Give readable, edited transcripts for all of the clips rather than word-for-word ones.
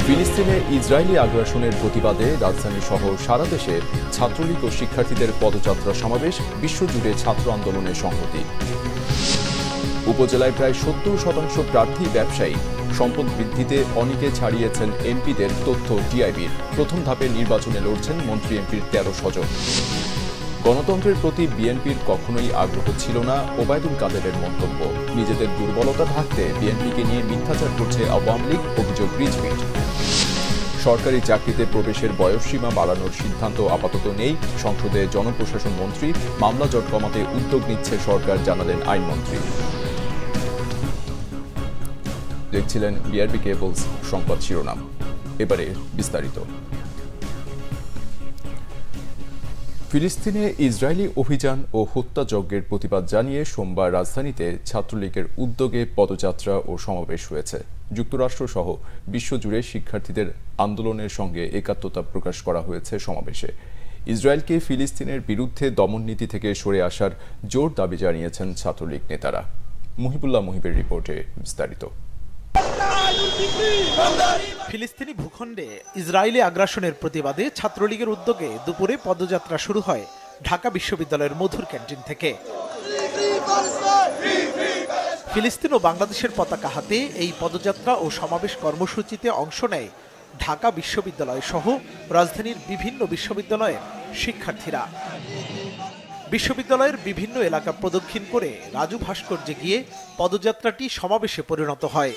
ফিলিস্তিনে ইসরায়েলি আগ্রাসনের প্রতিবাদে রাজধানী সহ সারা দেশে ছাত্রলীগ ও শিক্ষার্থীদের পদযাত্রা সমাবেশ, বিশ্বজুড়ে ছাত্র আন্দোলনের সংহতি। উপজেলায় প্রায় ৭০% প্রার্থী ব্যবসায়ী, সম্পদ বৃদ্ধিতে অনেকে ছাড়িয়েছেন এমপিদের তথ্য টিআইবির। প্রথম ধাপের নির্বাচনে লড়ছেন মন্ত্রী এমপির ১৩ স্বজন। গণতন্ত্রের প্রতি বিএনপির কখনোই আগ্রহ ছিল না, ওবায়দুল কাদেরের মন্তব্য। নিজেদের দুর্বলতা ঢাকতে বিএনপিকে নিয়ে মিথ্যাচার করছে আওয়ামী লীগ, অভিযোগ রিজভির। সরকারি চাকরিতে প্রবেশের বয়সসীমা বাড়ানোর সিদ্ধান্ত আপাতত নেই, সংসদে জনপ্রশাসন মন্ত্রী। মামলা জট কমাতে উদ্যোগ নিচ্ছে সরকার, জানালেন আইনমন্ত্রী। দেখছিলেন বিআরবি কেবলস সংবাদ শিরোনাম, এবারে বিস্তারিত। ফিলিস্তিনে ইসরায়েলি অভিযান ও হত্যাযজ্ঞের প্রতিবাদ জানিয়ে সোমবার রাজধানীতে ছাত্রলীগের উদ্যোগে পদযাত্রা ও সমাবেশ হয়েছে। যুক্তরাষ্ট্রসহ বিশ্বজুড়ে শিক্ষার্থীদের আন্দোলনের সঙ্গে একাত্মতা প্রকাশ করা হয়েছে সমাবেশে। ইসরায়েলকে ফিলিস্তিনের বিরুদ্ধে দমননীতি থেকে সরে আসার জোর দাবি জানিয়েছেন ছাত্রলীগ নেতারা। মুহিবুল্লাহ মুহিবের রিপোর্টে বিস্তারিত। ফিলিস্তিনি ভূখণ্ডে ইসরায়েলি আগ্রাসনের প্রতিবাদে ছাত্রলীগের উদ্যোগে দুপুরে পদযাত্রা শুরু হয় ঢাকা বিশ্ববিদ্যালয়ের মধুর ক্যান্টিন থেকে। ফিলিস্তিন ও বাংলাদেশের পতাকা হাতে এই পদযাত্রা ও সমাবেশ কর্মসূচিতে অংশ নেয় ঢাকা বিশ্ববিদ্যালয় সহ রাজধানীর বিভিন্ন বিশ্ববিদ্যালয়ের শিক্ষার্থীরা। বিশ্ববিদ্যালয়ের বিভিন্ন এলাকা প্রদক্ষিণ করে রাজু ভাস্কর্যে গিয়ে পদযাত্রাটি সমাবেশে পরিণত হয়।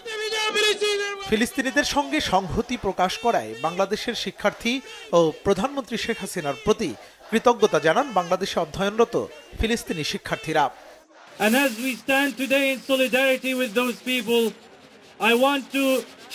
ফিলিস্তিনিদের সঙ্গে সংহতি প্রকাশ করায় বাংলাদেশের শিক্ষার্থী ও প্রধানমন্ত্রী শেখ হাসিনার প্রতি কৃতজ্ঞতা জানান বাংলাদেশে অধ্যয়নরত ফিলিস্তিনি শিক্ষার্থীরা। And as we stand today in solidarity with those people, I want to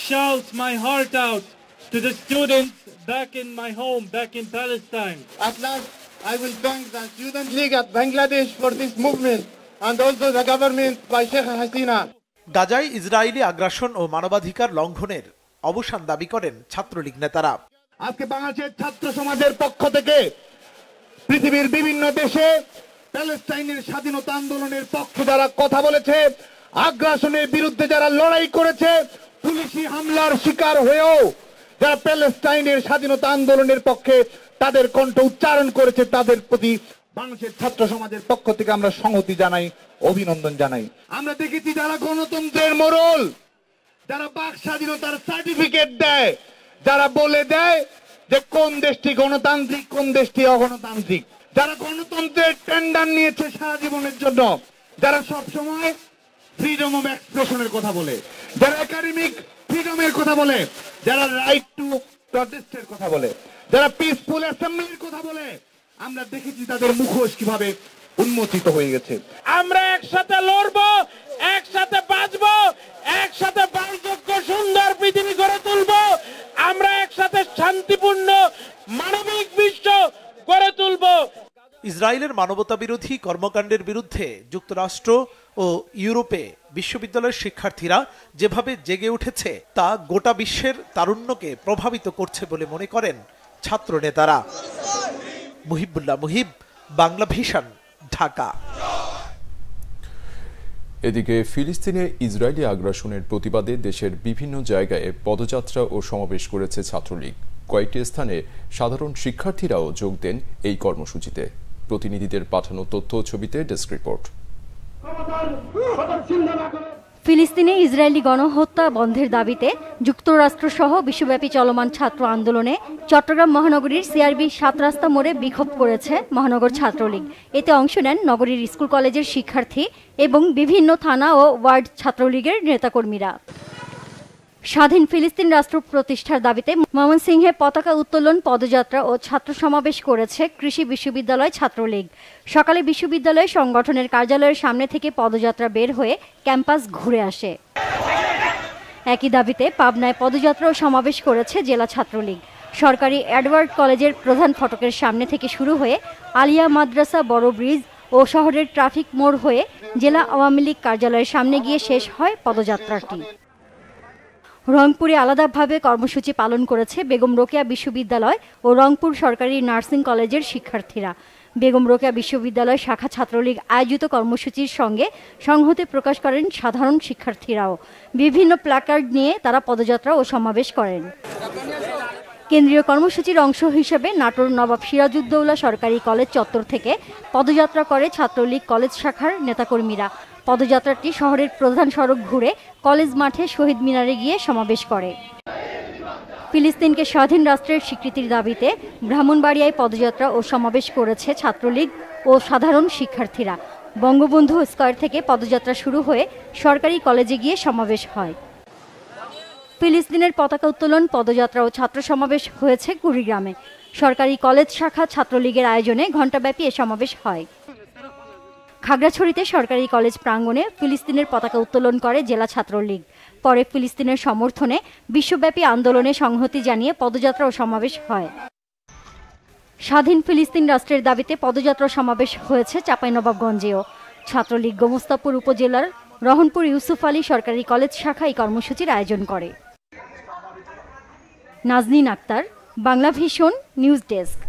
shout my heart out to the students back in my home, back in Palestine. At last, I will thank the Student League at Bangladesh for this movement and also the government by Sheikh Hasina. গাজায় Israeli আগ্রাসন ও মানবাধিকার লঙ্ঘনের অবসান দাবি করেন ছাত্রলীগ নেতারা। আজকে বাংলাদেশের ছাত্র সমাজের পক্ষ থেকে পৃথিবীর বিভিন্ন দেশে প্যালেস্টাইনের স্বাধীনতা আন্দোলনের পক্ষে যারা কথা বলেছে, আগ্রাসনের বিরুদ্ধে যারা লড়াই করেছে, পুলিশি হামলার শিকার হয়েও যারা প্যালেস্টাইনের স্বাধীনতা আন্দোলনের পক্ষে তাদের কণ্ঠ উচ্চারণ করেছে, তাদের প্রতি বাংলাদেশের ছাত্র সমাজের পক্ষ থেকে আমরা সংহতি জানাই, অভিনন্দন জানাই। আমরা দেখেছি যারা গণতন্ত্রের মোড়ল, যারা বাক স্বাধীনতার সার্টিফিকেট দেয়, যারা বলে দেয় যে কোন দেশটি গণতান্ত্রিক, কোন দেশটি অগণতান্ত্রিক, যারা গণতন্ত্রের টেন্ডার নিয়েছে সারা জীবনের জন্য, যারা সবসময় ফ্রিডম অফ এক্সপ্রেশনের কথা বলে, যারা একাডেমিক ফ্রিডমের কথা বলে, যারা রাইট টু প্রটেস্টের কথা বলে, যারা পিসফুল অ্যাসেম্বলির কথা বলে, আমরা দেখেছি তাদের মুখোশ কিভাবে উন্মোচিত হয়ে গেছে। আমরা একসাথে লড়বো, একসাথে বাঁচবো, একসাথে বাসযোগ্য সুন্দর পৃথিবী গড়ে তুলবো। আমরা একসাথে শান্তিপূর্ণ মানবিক বিশ্ব গড়ে তুলবো। ইসরায়েলের মানবতা বিরোধী কর্মকাণ্ডের বিরুদ্ধে যুক্তরাষ্ট্র ও ইউরোপে বিশ্ববিদ্যালয়ের শিক্ষার্থীরা যেভাবে জেগে উঠেছে তা গোটা বিশ্বের তারুণ্যকে প্রভাবিত করছে বলে মনে করেন ছাত্র নেতারা। মুহিবুল্লাহ মুহিব, বাংলা ভিশন, ঢাকা। এদিকে ফিলিস্তিনে ইসরায়েলি আগ্রাসনের প্রতিবাদে দেশের বিভিন্ন জায়গায় পদযাত্রা ও সমাবেশ করেছে ছাত্রলীগ। কয়েকটি স্থানে সাধারণ শিক্ষার্থীরাও যোগ দেন এই কর্মসূচিতে। প্রতিনিধিদের পাঠানো তথ্য ছবিতে ডেস্ক রিপোর্ট। ফিলিস্তিনে ইসরায়েলি গণহত্যা বন্ধের দাবিতে যুক্তরাষ্ট্রসহ বিশ্বব্যাপী চলমান ছাত্র আন্দোলনে চট্টগ্রাম মহানগরীর সিআরবি ৭ রাস্তা মোড়ে বিক্ষোভ করেছে মহানগর ছাত্রলীগ। এতে অংশ নেন নগরীর স্কুল কলেজের শিক্ষার্থী এবং বিভিন্ন থানা ও ওয়ার্ড ছাত্রলীগের নেতাকর্মীরা। স্বাধীন ফিলিস্তিন রাষ্ট্র প্রতিষ্ঠার দাবিতে ময়মনসিংহে পতাকা উত্তোলন, পদযাত্রা ও ছাত্র সমাবেশ করেছে কৃষি বিশ্ববিদ্যালয় ছাত্রলীগ। সকালে বিশ্ববিদ্যালয় সংগঠনের কার্যালয়ের সামনে থেকে পদযাত্রা বের হয়ে ক্যাম্পাস ঘুরে আসে। একই দাবিতে পাবনায় পদযাত্রা ও সমাবেশ করেছে জেলা ছাত্রলীগ। সরকারি এডওয়ার্ড কলেজের প্রধান ফটকের সামনে থেকে শুরু হয়ে আলিয়া মাদ্রাসা, বড় ব্রিজ ও শহরের ট্রাফিক মোড় হয়ে জেলা আওয়ামী লীগ কার্যালয়ের সামনে গিয়ে শেষ হয় পদযাত্রাটি। রংপুরে আলাদাভাবে কর্মসূচি পালন করেছে বেগম রোকেয়া বিশ্ববিদ্যালয় ও রংপুর সরকারি নার্সিং কলেজের শিক্ষার্থীরা। বেগম রোকেয়া বিশ্ববিদ্যালয় শাখা ছাত্রলীগ আয়োজিত কর্মসূচির সঙ্গে সংহতি প্রকাশ করেন সাধারণ শিক্ষার্থীরাও। বিভিন্ন প্ল্যাকার্ড নিয়ে তারা পদযাত্রা ও সমাবেশ করেন। কেন্দ্রীয় কর্মসূচির অংশ হিসেবে নাটোর নবাব সিরাজউদ্দৌলা সরকারি কলেজ চত্বর থেকে পদযাত্রা করে ছাত্রলীগ কলেজ শাখার নেতাকর্মীরা। পদযাত্রাটি শহরের প্রধান সড়ক ঘুরে কলেজ মাঠে শহীদ মিনারে গিয়ে সমাবেশ করে। ফিলিস্তিনকে স্বাধীন রাষ্ট্রের স্বীকৃতির দাবিতে ব্রাহ্মণবাড়িয়ায় পদযাত্রা ও সমাবেশ করেছে ছাত্রলীগ ও সাধারণ শিক্ষার্থীরা। বঙ্গবন্ধু স্কয়ার থেকে পদযাত্রা শুরু হয়ে সরকারি কলেজে গিয়ে সমাবেশ হয়। ফিলিস্তিনের পতাকা উত্তোলন, পদযাত্রা ও ছাত্র সমাবেশ হয়েছে কুড়িগ্রামে। সরকারি কলেজ শাখা ছাত্রলীগের আয়োজনে ঘণ্টাব্যাপী এ সমাবেশ হয়। খাগড়াছড়িতে সরকারি কলেজ প্রাঙ্গণে ফিলিস্তিনের পতাকা উত্তোলন করে জেলা ছাত্রলীগ। পরে ফিলিস্তিনের সমর্থনে বিশ্বব্যাপী আন্দোলনে সংহতি জানিয়ে পদযাত্রা ও সমাবেশ হয়। স্বাধীন ফিলিস্তিন রাষ্ট্রের দাবিতে পদযাত্রা সমাবেশ হয়েছে চাঁপাইনবাবগঞ্জেও। ছাত্রলীগ গোমস্তাপুর উপজেলার রহনপুর ইউসুফ আলী সরকারি কলেজ শাখা এই কর্মসূচির আয়োজন করে। Nazneen Akter, Bangla Vision, news desk.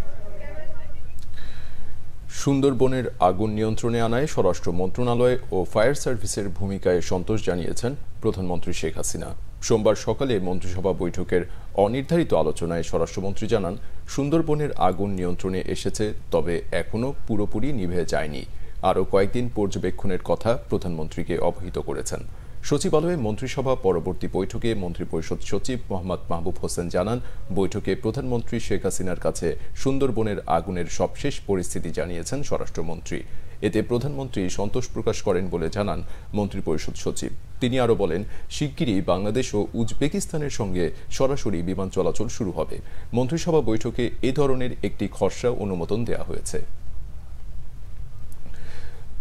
সুন্দরবনের আগুন নিয়ন্ত্রণে আনায় স্বরাষ্ট্র মন্ত্রণালয় ও ফায়ার সার্ভিসের ভূমিকায় সন্তোষ জানিয়েছেন প্রধানমন্ত্রী শেখ হাসিনা। সোমবার সকালে মন্ত্রিসভা বৈঠকের অনির্ধারিত আলোচনায় স্বরাষ্ট্রমন্ত্রী জানান, সুন্দরবনের আগুন নিয়ন্ত্রণে এসেছে, তবে এখনও পুরোপুরি নিভে যায়নি। আরও কয়েকদিন পর্যবেক্ষণের কথা প্রধানমন্ত্রীকে অবহিত করেছেন। সচিবালয়ে মন্ত্রিসভা পরবর্তী বৈঠকে মন্ত্রিপরিষদ সচিব মোহাম্মদ মাহবুব হোসেন জানান, বৈঠকে প্রধানমন্ত্রী শেখ হাসিনার কাছে সুন্দরবনের আগুনের সবশেষ পরিস্থিতি জানিয়েছেন স্বরাষ্ট্রমন্ত্রী। এতে প্রধানমন্ত্রী সন্তোষ প্রকাশ করেন বলে জানান মন্ত্রিপরিষদ সচিব। তিনি আরও বলেন, শিগগিরই বাংলাদেশ ও উজবেকিস্তানের সঙ্গে সরাসরি বিমান চলাচল শুরু হবে। মন্ত্রিসভা বৈঠকে এ ধরনের একটি খসড়া অনুমোদন দেওয়া হয়েছে।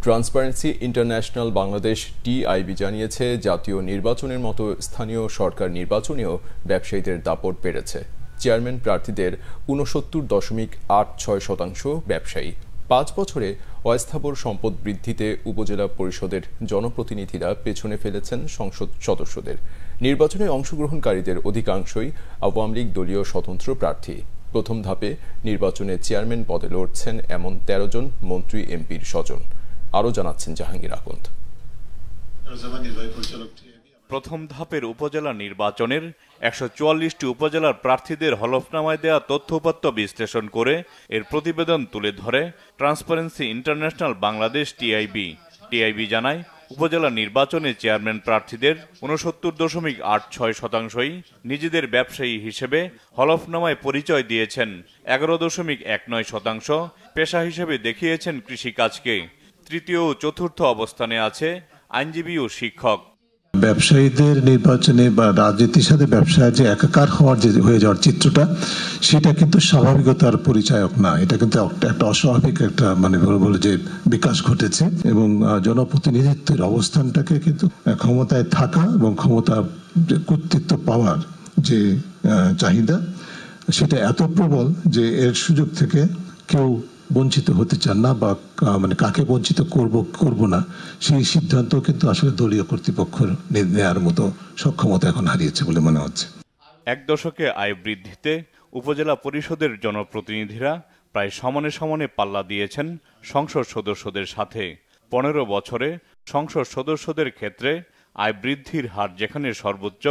ট্রান্সপারেন্সি ইন্টারন্যাশনাল বাংলাদেশ টিআইবি জানিয়েছে, জাতীয় নির্বাচনের মতো স্থানীয় সরকার নির্বাচনেও ব্যবসায়ীদের দাপট বেড়েছে। চেয়ারম্যান প্রার্থীদের ৬৯.৮৬% ব্যবসায়ী। ৫ বছরে অস্থাবর সম্পদ বৃদ্ধিতে উপজেলা পরিষদের জনপ্রতিনিধিরা পেছনে ফেলেছেন সংসদ সদস্যদের। নির্বাচনে অংশগ্রহণকারীদের অধিকাংশই আওয়ামী লীগ দলীয় স্বতন্ত্র প্রার্থী। প্রথম ধাপে নির্বাচনে চেয়ারম্যান পদে লড়ছেন এমন ১৩ জন মন্ত্রী এমপির স্বজন। আরও জানাচ্ছেন জাহাঙ্গীর আকন্দ। প্রথম ধাপের উপজেলা নির্বাচনের ১৪৪টি উপজেলার প্রার্থীদের হলফনামায় দেয়া তথ্য-উপাত্ত বিশ্লেষণ করে এর প্রতিবেদন তুলে ধরে transparency international Bangladesh TIB. TIB জানায়, উপজেলা নির্বাচনে চেয়ারম্যান প্রার্থীদের ৬৯.৮৬%ই নিজেদের ব্যবসায়ী হিসেবে হলফনামায় পরিচয় দিয়েছেন। ১১.১৯% পেশা হিসেবে দেখিয়েছেন কৃষিকাজকে। তৃতীয় ও চতুর্থ অবস্থানে আছে আইনজীবী ও শিক্ষক। ব্যবসায়ীদের নির্বাচনে বা রাজনীতির সাথে ব্যবসায় যে একাকার হয়ে যাওয়ার চিত্রটা, সেটা কিন্তু স্বাভাবিকতার পরিচায়ক না। এটা কিন্তু একটা অস্বাভাবিক একটা বলে যে বিকাশ ঘটেছে। এবং জনপ্রতিনিধিত্বের অবস্থানটাকে কিন্তু ক্ষমতায় থাকা এবং ক্ষমতার কর্তৃত্ব পাওয়ার যে চাহিদা, সেটা এত প্রবল যে এর সুযোগ থেকে কেউ বঞ্চিত হতে চান না, বা কাকে বঞ্চিত করব না সেই সিদ্ধান্ত কিন্তু আসলে দলীয় কর্তৃপক্ষ নেওয়ার মতো সক্ষমতা এখন হারিয়েছে বলে মনে হচ্ছে। এক দশকে আয় বৃদ্ধিতে উপজেলা পরিষদের জনপ্রতিনিধিরা প্রায় সমানে সমানে পাল্লা দিয়েছেন সংসদ সদস্যদের সাথে। ১৫ বছরে সংসদ সদস্যদের ক্ষেত্রে আয় বৃদ্ধির হার যেখানে সর্বোচ্চ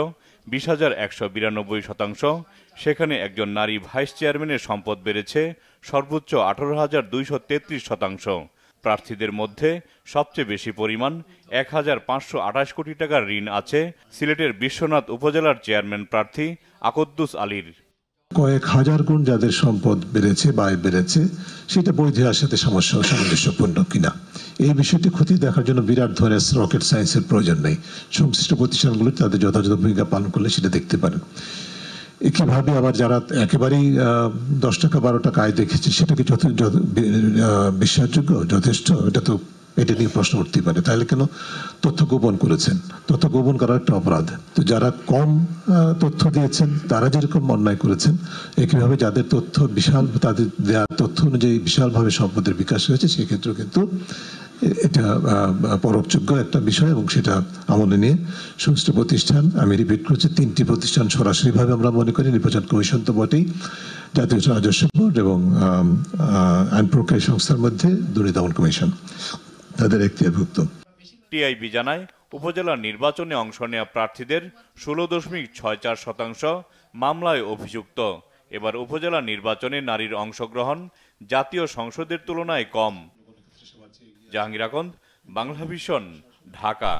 ২০,১৯২% সেখানে একজন নারী ভাইস চেয়ারম্যানের সম্পদ বেড়েছে সর্বোচ্চ ১৮,২৩৩%। প্রার্থীদের মধ্যে সবচেয়ে বেশি পরিমাণ ১,৫২৮ কোটি টাকার ঋণ আছে সিলেটের বিশ্বনাথ উপজেলার চেয়ারম্যান প্রার্থী আকদ্দুস আলীর। কয়েক হাজার গুণ যাদের সম্পদ বেড়েছে বা আয় বেড়েছে, সেটা বৈধের সাথে সামঞ্জস্যপূর্ণ কিনা এই বিষয়টি খতিয়ে দেখার জন্য বিরাট ধরনের রকেট সায়েন্সের প্রয়োজন নেই। সংশ্লিষ্ট প্রতিষ্ঠানগুলো তাদের যথাযথ ভূমিকা পালন করলে সেটা দেখতে পারেন। একইভাবে আবার যারা একেবারেই 10 টাকা 12 টাকা আয় দেখেছে, সেটা কি বিশ্বাসযোগ্য, যথেষ্ট? এটা নিয়ে প্রশ্ন উঠতে পারে। তাহলে কেন তথ্য গোপন করেছেন? তথ্য গোপন করার একটা অপরাধ। তো যারা কম তথ্য দিয়েছেন তারা যেরকম অন্যায় করেছেন, একইভাবে যাদের তথ্য বিশাল, তাদের দেওয়া তথ্য অনুযায়ী বিশালভাবে সম্পদের বিকাশ হয়েছে, সেক্ষেত্রে কিন্তু এটা পরোক্ষযোগ্য একটা বিষয়। এবং সেটা আমলে নিয়ে সংশ্লিষ্ট প্রতিষ্ঠান, আমি রিপিট করছি, 3টি প্রতিষ্ঠান সরাসরিভাবে আমরা মনে করি, নির্বাচন কমিশন তো বটেই, জাতীয় রাজস্ব বোর্ড এবং আইন প্রক্রিয়া সংস্থার মধ্যে দুর্নীতি দমন কমিশন তাদের এখতিয়ারভুক্ত। টিআইবি জানায় উপজেলা নির্বাচনে অংশ নেওয়া প্রার্থীদের 16.64% মামলায় অভিযুক্ত। এবার উপজেলা নির্বাচনে নারীর অংশগ্রহণ জাতীয় সংসদের তুলনায় কম। জাহাঙ্গীর আকন্দ, বাংলা ভিশন, ঢাকা।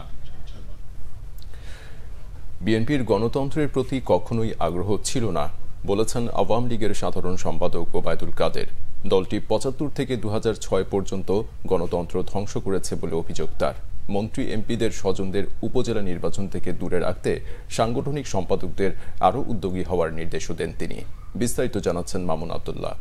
বিএনপির গণতন্ত্রের প্রতি কখনোই আগ্রহ ছিল না বলেছেন আওয়ামী লীগের সাধারণ সম্পাদক ওবায়দুল কাদের। দলটি 75 থেকে 2006 পর্যন্ত গণতন্ত্র ধ্বংস করেছে বলে অভিযোগ তার। মন্ত্রী এমপিদের স্বজনদের উপজেলা নির্বাচন থেকে দূরে রাখতে সাংগঠনিক সম্পাদকদের আরও উদ্যোগী হওয়ার নির্দেশও দেন তিনি। বিস্তারিত জানাচ্ছেন মামুন আব্দুল্লাহ।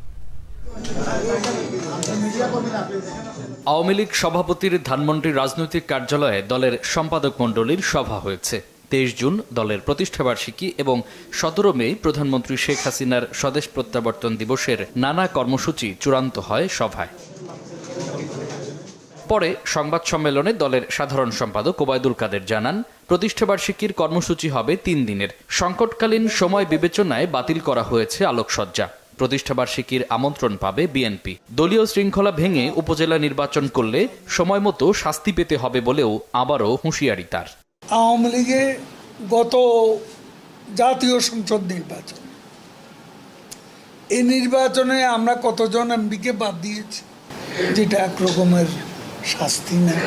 আওয়ামী লীগ সভাপতির ধানমন্ডি রাজনৈতিক কার্যালয়ে দলের সম্পাদক মণ্ডলীর সভা হয়েছে। 23 জুন দলের প্রতিষ্ঠাবার্ষিকী এবং 17 মে প্রধানমন্ত্রী শেখ হাসিনার স্বদেশ প্রত্যাবর্তন দিবসের নানা কর্মসূচি চূড়ান্ত হয় সভায়। পরে সংবাদ সম্মেলনে দলের সাধারণ সম্পাদক ওবায়দুল কাদের জানান, প্রতিষ্ঠাবার্ষিকীর কর্মসূচি হবে 3 দিনের। সংকটকালীন সময় বিবেচনায় বাতিল করা হয়েছে আলোকসজ্জা। প্রতিষ্ঠাবার্ষিকীর আমন্ত্রণ পাবে বিএনপি। দলীয় শৃঙ্খলা ভেঙে উপজেলা নির্বাচন করলে সময়মতো শাস্তি পেতে হবে বলেও আবারও হুঁশিয়ারি তার। আওয়ামী লীগের গত জাতীয় সংসদ নির্বাচন, এই নির্বাচনে আমরা কতজন এমপিকে বাদ দিয়েছি, যেটা এক রকমের শাস্তি না।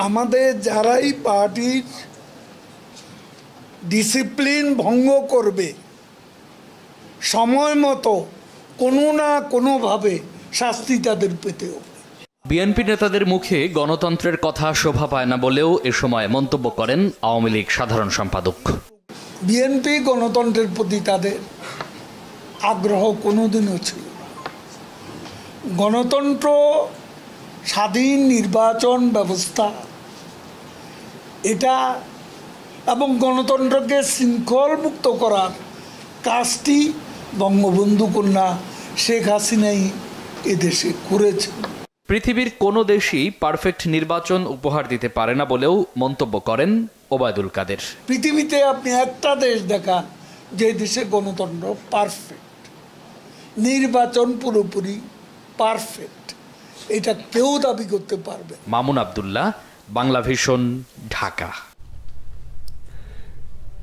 আমাদের যারাই পার্টির ডিসিপ্লিন ভঙ্গ করবে সময় মতো কোনো না কোনোভাবে শাস্তি তাদের পেতে হবে। বিএনপি নেতাদের মুখে গণতন্ত্রের কথা শোভা পায় না বলেও এ সময় মন্তব্য করেন আওয়ামী লীগ সাধারণ সম্পাদক। বিএনপি গণতন্ত্রের প্রতি তাদের আগ্রহ কোনোদিনও ছিল না। গণতন্ত্র, স্বাধীন নির্বাচন ব্যবস্থা এটা এবং গণতন্ত্রকে শৃঙ্খলমুক্ত করার কাজটি বঙ্গবন্ধু কন্যা শেখ হাসিনাই এদেশে করেছেন। পৃথিবীর কোনো দেশই পারফেক্ট নির্বাচন উপহার দিতে পারে না বলেও মন্তব্য করেন ওবায়দুল কাদের। পৃথিবীতে আপনি একটা দেশ দেখান যে দেশে গণতন্ত্র পারফেক্ট, নির্বাচন পুরোপুরি পারফেক্ট, এটা কেউ দাবি করতে পারবে। মামুন আব্দুল্লাহ, বাংলা ভিশন, ঢাকা।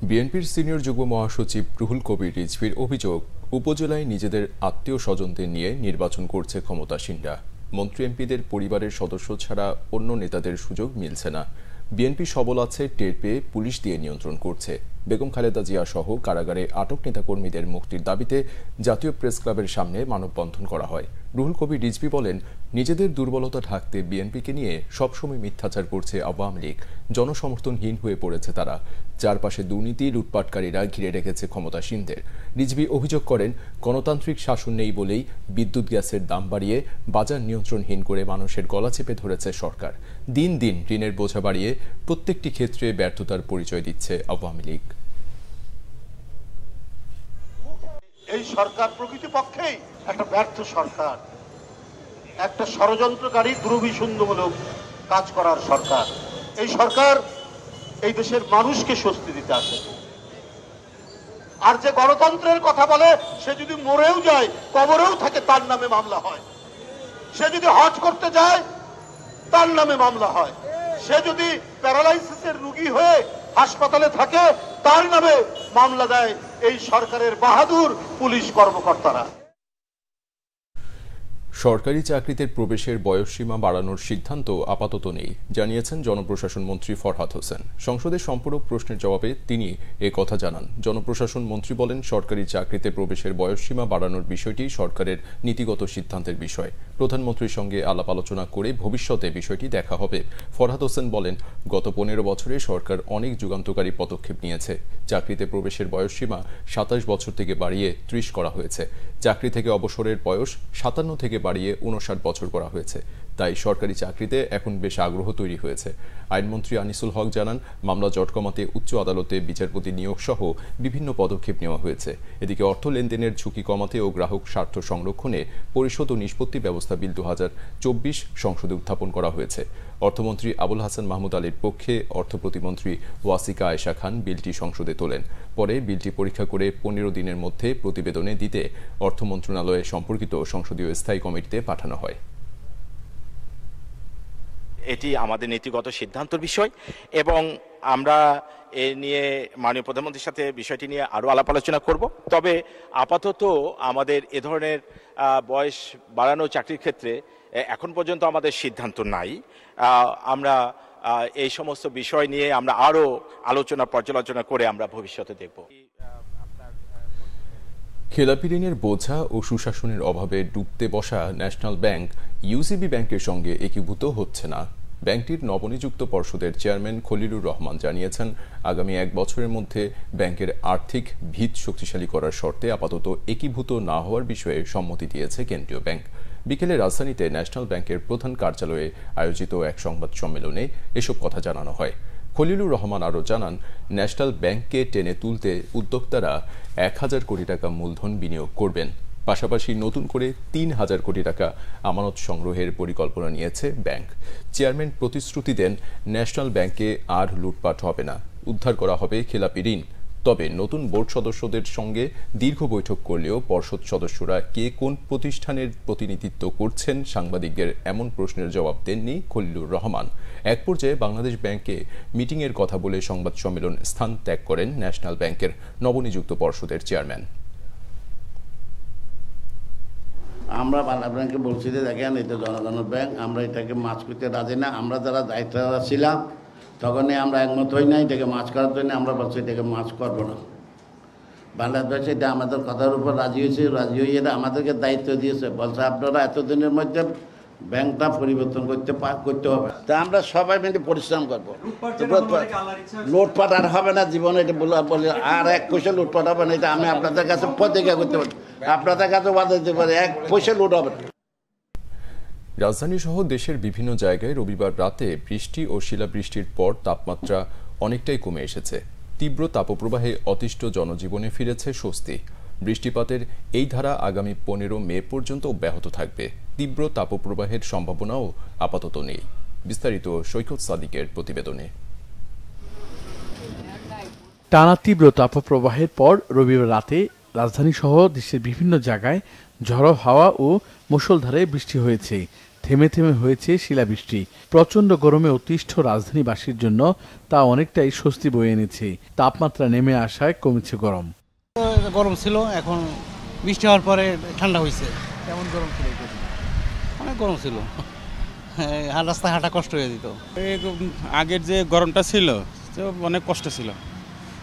বিএনপির সিনিয়র যুগ্ম মহাসচিব রুহুল কবির রিজভীর অভিযোগ, উপজেলায় নিজেদের আত্মীয় স্বজনদের নিয়ে নির্বাচন করছে ক্ষমতাসীনরা। মন্ত্রী এমপিদের পরিবারের সদস্য ছাড়া অন্য নেতাদের সুযোগ মিলছে না। বিএনপি সবল আছে টের পেয়ে পুলিশ দিয়ে নিয়ন্ত্রণ করছে। বেগম খালেদা জিয়া সহ কারাগারে আটক নেতাকর্মীদের মুক্তির দাবিতে জাতীয় প্রেস ক্লাবের সামনে মানববন্ধন করা হয়। রুহুল কবির রিজভী বলেন, নিজেদের দুর্বলতা ঢাকতে বিএনপিকে নিয়ে সবসময় মিথ্যাচার করছে আওয়ামী লীগ। জনসমর্থনহীন হয়ে পড়েছে তারা। চারপাশে দুর্নীতি, লুটপাটকারীরা ঘিরে রেখেছে ক্ষমতাসীনদের। রিজভী অভিযোগ করেন, গণতান্ত্রিক শাসন নেই বলেই বিদ্যুৎ গ্যাসের দাম বাড়িয়ে বাজার নিয়ন্ত্রণহীন করে মানুষের গলা চেপে ধরেছে সরকার। দিন দিন ঋণের বোঝা বাড়িয়ে প্রত্যেকটি ক্ষেত্রে ব্যর্থতার পরিচয় দিচ্ছে আওয়ামী লীগ। এই সরকার প্রকৃতপক্ষেই একটা ব্যর্থ সরকার, একটা ষড়যন্ত্রকারী, দুর্বিসন্ধমূলক কাজ করার সরকার। এই সরকার এই দেশের মানুষকে স্বস্তি দিতে আসে। আর যে গণতন্ত্রের কথা বলে, সে যদি মরেও যায়, কবরেও থাকে, তার নামে মামলা হয়। সে যদি হজ করতে যায়, তার নামে মামলা হয়। সে যদি প্যারালাইসিসের রোগী হয়ে হাসপাতালে থাকে, তার নামে মামলা দেয় এই সরকারের বাহাদুর পুলিশ কর্মকর্তারা। সরকারি চাকরিতে প্রবেশের বয়সসীমা বাড়ানোর সিদ্ধান্ত আপাতত নেই, জানিয়েছেন জনপ্রশাসন মন্ত্রী ফরহাদ হোসেন। সংসদে সম্পূরক প্রশ্নের জবাবে তিনি কথা জানান। জনপ্রশাসন মন্ত্রী বলেন, সরকারি চাকরিতে প্রবেশের বয়সসীমা বাড়ানোর বিষয়টি সরকারের নীতিগত সিদ্ধান্তের বিষয়। প্রধানমন্ত্রীর সঙ্গে আলাপ আলোচনা করে ভবিষ্যতে বিষয়টি দেখা হবে। ফরহাদ হোসেন বলেন, গত 15 বছরে সরকার অনেক যুগান্তকারী পদক্ষেপ নিয়েছে। চাকরিতে প্রবেশের বয়সসীমা 27 বছর থেকে বাড়িয়ে 30 করা হয়েছে। চাকরি থেকে অবসরের বয়স 57 থেকে বাড়িয়ে 59 বছর করা হয়েছে। তাই সরকারি চাকরিতে এখন বেশ আগ্রহ তৈরি হয়েছে। আইনমন্ত্রী আনিসুল হক জানান, মামলা জট কমাতে উচ্চ আদালতে বিচারপতি নিয়োগ সহ বিভিন্ন পদক্ষেপ নেওয়া হয়েছে। এদিকে অর্থ লেনদেনের ঝুঁকি কমাতে ও গ্রাহক স্বার্থ সংরক্ষণে পরিশোধ ও নিষ্পত্তি ব্যবস্থা বিল 2024 সংসদে উত্থাপন করা হয়েছে। অর্থমন্ত্রী আবুল হাসান মাহমুদ আলীর পক্ষে অর্থ প্রতিমন্ত্রী ওয়াসিকা আয়েশা খান বিলটি সংসদে তোলেন। পরে বিলটি পরীক্ষা করে 15 দিনের মধ্যে প্রতিবেদনে দিতে অর্থ মন্ত্রণালয়ে সম্পর্কিত সংসদীয় স্থায়ী কমিটিতে পাঠানো হয়। এটি আমাদের নীতিগত সিদ্ধান্তের বিষয় এবং আমরা এ নিয়ে মাননীয় প্রধানমন্ত্রীর সাথে বিষয়টি নিয়ে আরও আলাপ আলোচনা করব। তবে আপাতত আমাদের এ ধরনের বয়স বাড়ানো চাকরির ক্ষেত্রে এখন পর্যন্ত আমাদের সিদ্ধান্ত নাই। আমরা এই সমস্ত বিষয় নিয়ে আমরা আরও আলোচনা পর্যালোচনা করে আমরা ভবিষ্যতে দেখব। খেলাপি ঋণের বোঝা ও সুশাসনের অভাবে ডুবতে বসা ন্যাশনাল ব্যাংক ইউসিবি ব্যাংকের সঙ্গে একীভূত হচ্ছে না। ব্যাংকটির নবনিযুক্ত পর্ষদের চেয়ারম্যান খলিলুর রহমান জানিয়েছেন, আগামী 1 বছরের মধ্যে ব্যাংকের আর্থিক ভিত শক্তিশালী করার শর্তে আপাতত একীভূত না হওয়ার বিষয়ে সম্মতি দিয়েছে কেন্দ্রীয় ব্যাংক। বিকেলে রাজধানীতে ন্যাশনাল ব্যাংকের প্রধান কার্যালয়ে আয়োজিত এক সংবাদ সম্মেলনে এসব কথা জানানো হয়। খলিলুর রহমান আরও জানান, ন্যাশনাল ব্যাংককে টেনে তুলতে উদ্যোক্তারা 1000 কোটি টাকা মূলধন বিনিয়োগ করবেন। পাশাপাশি নতুন করে 3000 কোটি টাকা আমানত সংগ্রহের পরিকল্পনা নিয়েছে ব্যাংক। চেয়ারম্যান প্রতিশ্রুতি দেন, ন্যাশনাল ব্যাংকে আর লুটপাট হবে না, উদ্ধার করা হবে খেলাপি ঋণ। তবে নতুন বোর্ড সদস্যদের সঙ্গে দীর্ঘ বৈঠক করলেও পর্ষদ সদস্যরা কে কোন প্রতিষ্ঠানের প্রতিনিধিত্ব করছেন সাংবাদিকদের এমন প্রশ্নের জবাব দেননি খলিলুর রহমান। এক পর্যায়ে বাংলাদেশ ব্যাংকে মিটিংয়ের কথা বলে সংবাদ সম্মেলন স্থান ত্যাগ করেন ন্যাশনাল ব্যাংকের নবনিযুক্ত পর্ষদের চেয়ারম্যান। আমরা বাংলা ব্যাংকে বলছি যে দেখেন এটা জনগণের ব্যাংক, আমরা এটাকে মাছ করতে রাজি না। আমরা যারা দায়িত্ব ছিলাম তখনই আমরা একমত হই না এটাকে মাছ করার জন্য। আমরা বলছি এটাকে মাছ করবো না। বাংলাদেশ এটা আমাদের কথার উপর রাজি হয়েছে, রাজি হয়ে এটা আমাদেরকে দায়িত্ব দিয়েছে, বলছে আপনারা এতদিনের মধ্যে ব্যাংকটা পরিবর্তন করতে হবে। তা আমরা সবাই মিলে পরিশ্রম করবো। লুটপাট আর হবে না জীবনে, এটা বলে আর 1 পয়সা লুটপাট হবে না। এটা আমি আপনাদের কাছে প্রতিজ্ঞা করতে পারি, আপনাদের কাছে ওয়াদা দিতে পারি, 1 পয়সা লুট হবে না। রাজধানী সহ দেশের বিভিন্ন জায়গায় রবিবার রাতে বৃষ্টি ও শিলাবৃষ্টির পর তাপমাত্রা অনেকটাই কমে এসেছে। তীব্র তাপপ্রবাহে অতিষ্ঠ জনজীবনে ফিরেছে স্বস্তি। বৃষ্টিপাতের এই ধারা আগামী 15 মে পর্যন্ত অব্যাহত থাকবে। তীব্র তাপপ্রবাহের সম্ভাবনাও আপাতত নেই। বিস্তারিত সৈকত সাদিকের প্রতিবেদনে। টানা তীব্র তাপপ্রবাহের পর রবিবার রাতে রাজধানী সহ দেশের বিভিন্ন জায়গায় ঝড়ো হাওয়া ও মুষলধারে বৃষ্টি হয়েছে। থেমে থেমে হয়েছে শিলাবৃষ্টি। প্রচণ্ড গরমে অতিষ্ঠ রাজধানীবাসীর জন্য তা অনেকটাই স্বস্তি বয়ে এনেছে। তাপমাত্রা নেমে আসায় কমেছে গরম। গরম ছিল, এখন বৃষ্টি হওয়ার পরে ঠান্ডা হয়েছে। কেমন গরম ছিল? অনেক গরম ছিল, রাস্তায় হাঁটা কষ্ট হয়ে যেত। আগের যে গরমটা ছিল অনেক কষ্ট ছিল,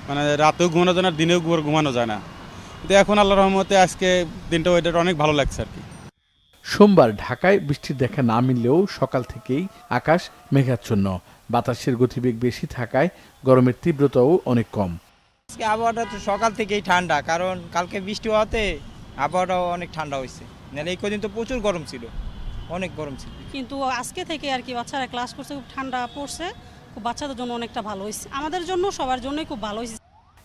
মানে রাতেও ঘুমানো যায় না, দিনেও ঘুমানো যায় না। কিন্তু এখন আল্লাহর রহমতে আজকে দিনটা ওয়েদার অনেক ভালো লাগছে আর কি। সোমবার ঢাকায় বৃষ্টির দেখা না মিললেও সকাল থেকেই আকাশ মেঘাচ্ছন্ন। বাতাসের গতিবেগ বেশি থাকায় গরমের তীব্রতাও অনেক কম। আজকে আবহাওয়াটা তো সকাল থেকেই ঠান্ডা, কারণ কালকে বৃষ্টি হওয়াতে আবহাওয়াটাও অনেক ঠান্ডা হয়েছে। নাহলে এই কদিন তো প্রচুর গরম ছিল, অনেক গরম ছিল। কিন্তু আজকে থেকে আর কি বাচ্চারা ক্লাস করছে, খুব ঠান্ডা পড়ছে, খুব বাচ্চাদের জন্য অনেকটা ভালো হয়েছে, আমাদের জন্য সবার জন্যই খুব ভালো হয়েছে।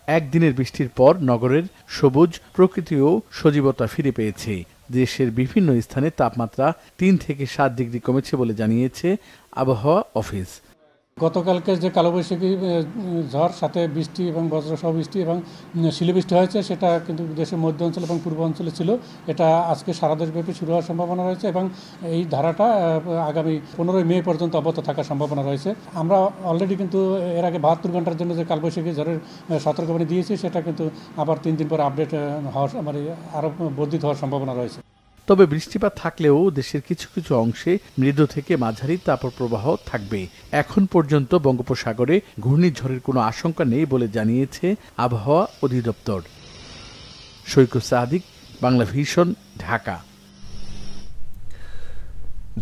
একদিনের বৃষ্টির পর নগরের সবুজ প্রকৃতিও সজীবতা ফিরে পেয়েছে। দেশের বিভিন্ন স্থানে তাপমাত্রা 3 থেকে 7 ডিগ্রি কমেছে বলে জানিয়েছে আবহাওয়া অফিস। গতকালকে যে কালবৈশাখী ঝড় সাথে বৃষ্টি এবং বজ্রসহ বৃষ্টি এবং শিলাবৃষ্টি হয়েছে, সেটা কিন্তু দেশের মধ্য অঞ্চল এবং পূর্ব অঞ্চলে ছিল। এটা আজকে সারা দেশব্যাপী শুরু হওয়ার সম্ভাবনা রয়েছে এবং এই ধারাটা আগামী 15 মে পর্যন্ত অব্যাহত থাকার সম্ভাবনা রয়েছে। আমরা অলরেডি কিন্তু এর আগে 72 ঘন্টার জন্য যে কালবৈশাখী ঝড়ের সতর্কবাণী দিয়েছি, সেটা কিন্তু আবার 3 দিন পরে আপডেট হওয়ার মানে আরও বর্ধিত হওয়ার সম্ভাবনা রয়েছে। তবে বৃষ্টিপাত থাকলেও দেশের কিছু কিছু অংশে মৃদু থেকে মাঝারি তাপপ্রবাহ থাকবে। এখন পর্যন্ত বঙ্গোপসাগরে ঘূর্ণিঝড়ের কোনো আশঙ্কা নেই বলে জানিয়েছে আবহাওয়া অধিদপ্তর। সৈকত সাদিক, বাংলা ভিশন, ঢাকা।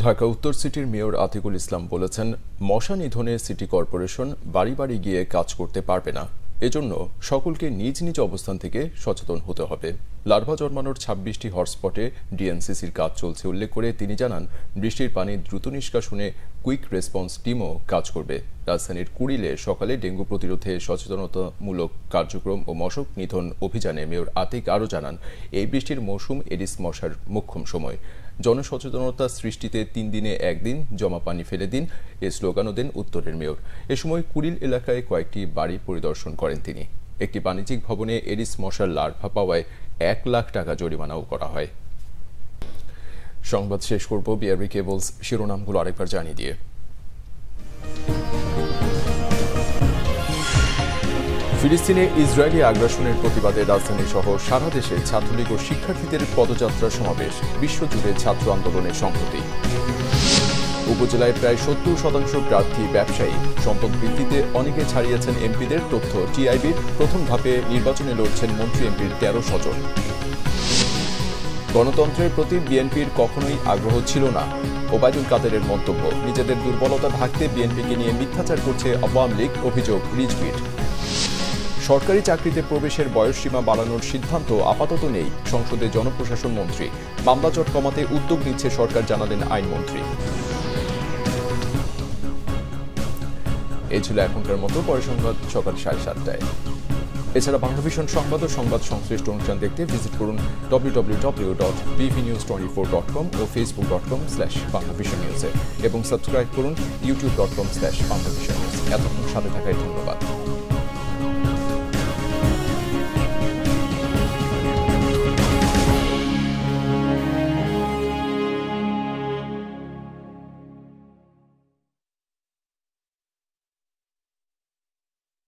ঢাকা উত্তর সিটির মেয়র আতিকুল ইসলাম বলেছেন, মশা নিধনে সিটি কর্পোরেশন বাড়ি বাড়ি গিয়ে কাজ করতে পারবে না। এজন্য সকলকে নিজ নিজ অবস্থান থেকে সচেতন হতে হবে। লার্ভা জন্মানোর 26টি হটস্পটে ডিএনসিসির কাজ চলছে উল্লেখ করে তিনি জানান, বৃষ্টির পানি দ্রুত নিষ্কাশনে কুইক রেসপন্স টিমও কাজ করবে। রাজধানীর কুড়িলে সকালে ডেঙ্গু প্রতিরোধে সচেতনতামূলক কার্যক্রম ও মশক নিধন অভিযানে মেয়র আতিক আরও জানান, এই বৃষ্টির মৌসুম এডিস মশার মোক্ষম সময়। জনসচেতনতা সৃষ্টিতে 3 দিনে 1 দিন জমা পানি ফেলে দিন এ স্লোগানও দেন উত্তরের মেয়র। এ সময় কুড়িল এলাকায় কয়েকটি বাড়ি পরিদর্শন করেন তিনি। একটি বাণিজ্যিক ভবনে এডিস মশার লার্ভা পাওয়ায় 1 লাখ টাকা জরিমানাও করা হয়। সংবাদ শেষ করব বিআরবি কেবলস শিরোনামগুলো আরেকবার জানিয়ে দিয়ে। ফিলিস্তিনে ইসরায়েলি আগ্রাসনের প্রতিবাদে রাজধানী সহ সারা দেশে ছাত্রলীগ ও শিক্ষার্থীদের পদযাত্রা সমাবেশ, বিশ্বজুড়ে ছাত্র আন্দোলনের সংহতি। উপজেলায় প্রায় 70% প্রার্থী ব্যবসায়ী, সম্পদ বৃদ্ধিতে অনেকে ছাড়িয়েছেন এমপিদের তথ্য টিআইবির। প্রথম ধাপে নির্বাচনে লড়ছেন মন্ত্রী এমপির 13 স্বজন। গণতন্ত্রের প্রতি বিএনপির কখনোই আগ্রহ ছিল না, ওবায়দুল কাদেরের মন্তব্য। নিজেদের দুর্বলতা ঢাকতে বিএনপিকে নিয়ে মিথ্যাচার করছে আওয়ামী লীগ, অভিযোগ রিজভির। সরকারি চাকরিতে প্রবেশের বয়সসীমা বাড়ানোর সিদ্ধান্ত আপাতত নেই, সংসদে জনপ্রশাসন মন্ত্রী। মামলা জট কমাতে উদ্যোগ নিচ্ছে সরকার, জানালেন আইনমন্ত্রী। এই ছিল এখনকার মতো, পরে সংবাদ সকাল 7:30টায়। এছাড়া বাংলাভিশন সংবাদ ও সংবাদ সংশ্লিষ্ট অনুষ্ঠান দেখতে ভিজিট করুন www.bvnews24.com ও facebook.com/banglavisionnews এবং সাবস্ক্রাইব করুন youtube.com/banglavisionnews। এতক্ষণ সাথে থাকায় ধন্যবাদ।